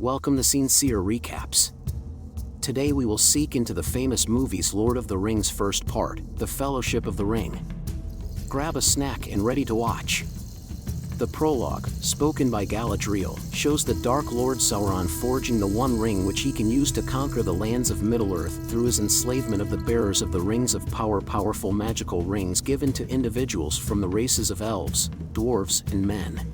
Welcome to Seer Recaps. Today we will seek into the famous movies Lord of the Rings first part, The Fellowship of the Ring. Grab a snack and ready to watch. The prologue, spoken by Galadriel, shows the Dark Lord Sauron forging the One Ring which he can use to conquer the lands of Middle-earth through his enslavement of the bearers of the Rings of Power, powerful magical rings given to individuals from the races of elves, dwarves, and men.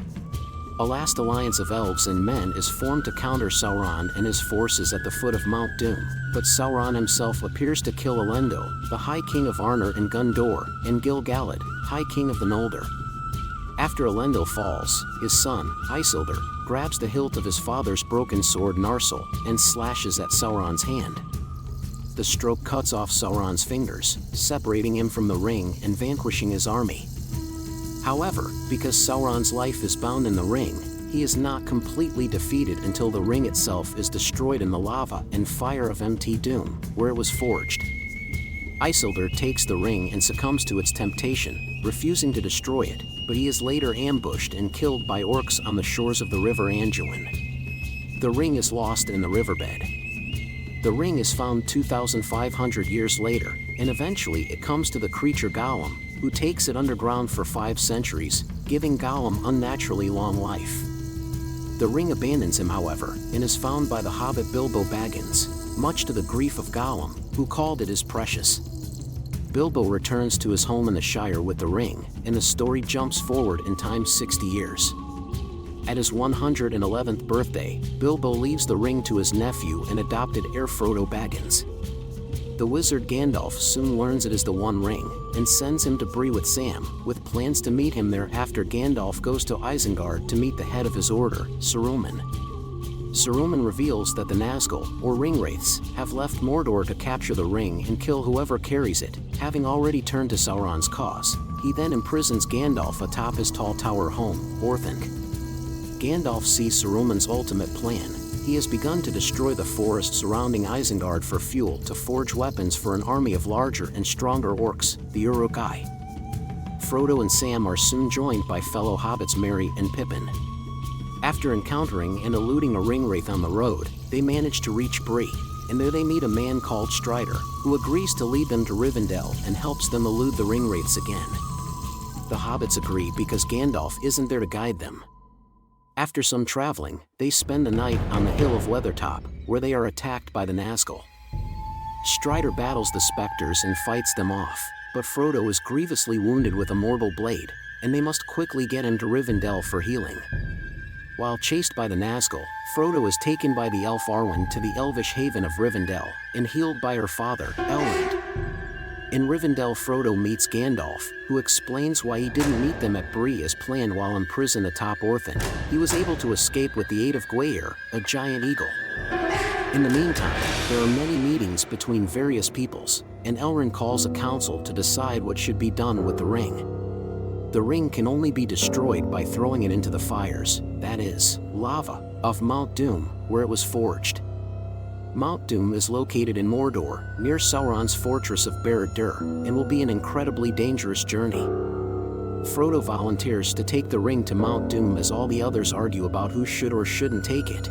A last alliance of elves and men is formed to counter Sauron and his forces at the foot of Mount Doom, but Sauron himself appears to kill Elendil, the High King of Arnor and Gondor, and Gil-galad, High King of the Noldor. After Elendil falls, his son, Isildur, grabs the hilt of his father's broken sword Narsil and slashes at Sauron's hand. The stroke cuts off Sauron's fingers, separating him from the ring and vanquishing his army. However, because Sauron's life is bound in the ring, he is not completely defeated until the ring itself is destroyed in the lava and fire of Mt. Doom, where it was forged. Isildur takes the ring and succumbs to its temptation, refusing to destroy it, but he is later ambushed and killed by orcs on the shores of the river Anduin. The ring is lost in the riverbed. The ring is found 2,500 years later, and eventually it comes to the creature Gollum, who takes it underground for 5 centuries, giving Gollum unnaturally long life. The ring abandons him, however, and is found by the hobbit Bilbo Baggins, much to the grief of Gollum, who called it his precious. Bilbo returns to his home in the Shire with the ring, and the story jumps forward in time 60 years. At his 111th birthday, Bilbo leaves the ring to his nephew and adopted heir Frodo Baggins. The wizard Gandalf soon learns it is the One Ring, and sends him to Bree with Sam, with plans to meet him there after Gandalf goes to Isengard to meet the head of his order, Saruman. Saruman reveals that the Nazgul, or Ringwraiths, have left Mordor to capture the ring and kill whoever carries it, having already turned to Sauron's cause. He then imprisons Gandalf atop his tall tower home, Orthanc. Gandalf sees Saruman's ultimate plan. He has begun to destroy the forest surrounding Isengard for fuel to forge weapons for an army of larger and stronger orcs, the Uruk-hai. Frodo and Sam are soon joined by fellow hobbits Merry and Pippin. After encountering and eluding a ringwraith on the road, they manage to reach Bree, and there they meet a man called Strider, who agrees to lead them to Rivendell and helps them elude the ringwraiths again. The hobbits agree because Gandalf isn't there to guide them. After some traveling, they spend the night on the hill of Weathertop, where they are attacked by the Nazgul. Strider battles the specters and fights them off, but Frodo is grievously wounded with a mortal blade, and they must quickly get him to Rivendell for healing. While chased by the Nazgul, Frodo is taken by the elf Arwen to the elvish haven of Rivendell, and healed by her father, Elrond. In Rivendell, Frodo meets Gandalf, who explains why he didn't meet them at Bree as planned while imprisoned atop Orthanc. He was able to escape with the aid of Gwaihir, a giant eagle. In the meantime, there are many meetings between various peoples, and Elrond calls a council to decide what should be done with the ring. The ring can only be destroyed by throwing it into the fires, that is, lava, of Mount Doom, where it was forged. Mount Doom is located in Mordor, near Sauron's fortress of Barad-dûr, and will be an incredibly dangerous journey. Frodo volunteers to take the ring to Mount Doom as all the others argue about who should or shouldn't take it.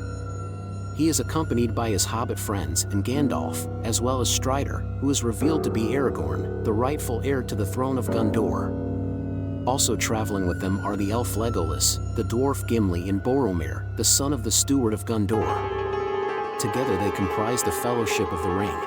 He is accompanied by his hobbit friends and Gandalf, as well as Strider, who is revealed to be Aragorn, the rightful heir to the throne of Gondor. Also traveling with them are the elf Legolas, the dwarf Gimli, and Boromir, the son of the steward of Gondor. Together they comprise the Fellowship of the Ring.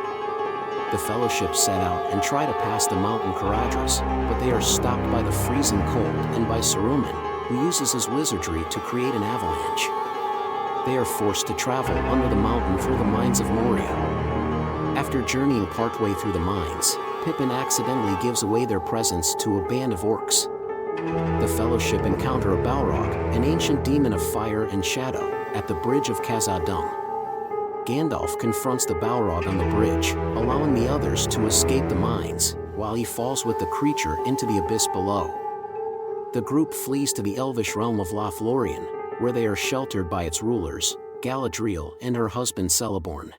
The Fellowship set out and try to pass the mountain Caradhras, but they are stopped by the freezing cold and by Saruman, who uses his wizardry to create an avalanche. They are forced to travel under the mountain through the mines of Moria. After journeying partway through the mines, Pippin accidentally gives away their presents to a band of orcs. The Fellowship encounter a Balrog, an ancient demon of fire and shadow, at the bridge of Khazad-dûm. Gandalf confronts the Balrog on the bridge, allowing the others to escape the mines, while he falls with the creature into the abyss below. The group flees to the elvish realm of Lothlorien, where they are sheltered by its rulers, Galadriel and her husband Celeborn.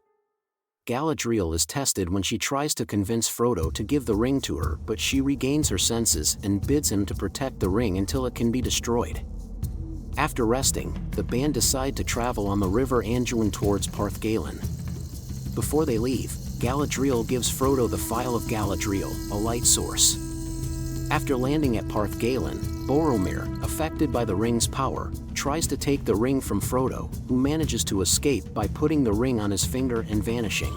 Galadriel is tested when she tries to convince Frodo to give the ring to her, but she regains her senses and bids him to protect the ring until it can be destroyed. After resting, the band decide to travel on the river Anduin towards Parth Galen. Before they leave, Galadriel gives Frodo the Phial of Galadriel, a light source. After landing at Parth Galen, Boromir, affected by the ring's power, tries to take the ring from Frodo, who manages to escape by putting the ring on his finger and vanishing.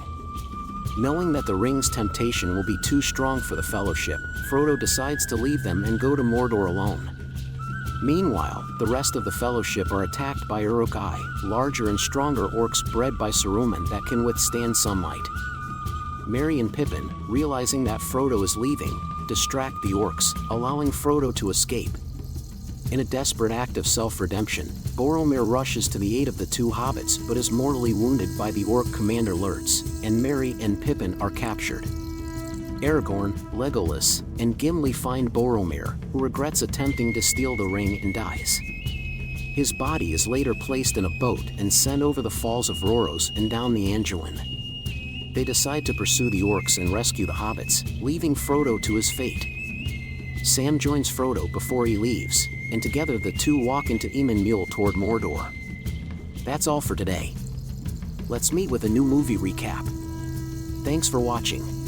Knowing that the ring's temptation will be too strong for the Fellowship, Frodo decides to leave them and go to Mordor alone. Meanwhile, the rest of the Fellowship are attacked by Uruk-hai, larger and stronger orcs bred by Saruman that can withstand sunlight. Merry and Pippin, realizing that Frodo is leaving, distract the orcs, allowing Frodo to escape. In a desperate act of self-redemption, Boromir rushes to the aid of the two hobbits but is mortally wounded by the orc commander Lurtz, and Merry and Pippin are captured. Aragorn, Legolas, and Gimli find Boromir, who regrets attempting to steal the ring and dies. His body is later placed in a boat and sent over the falls of Rhoros and down the Anduin. They decide to pursue the orcs and rescue the hobbits, leaving Frodo to his fate. Sam joins Frodo before he leaves, and together the two walk into Eamon Mule toward Mordor. That's all for today. Let's meet with a new movie recap. Thanks for watching.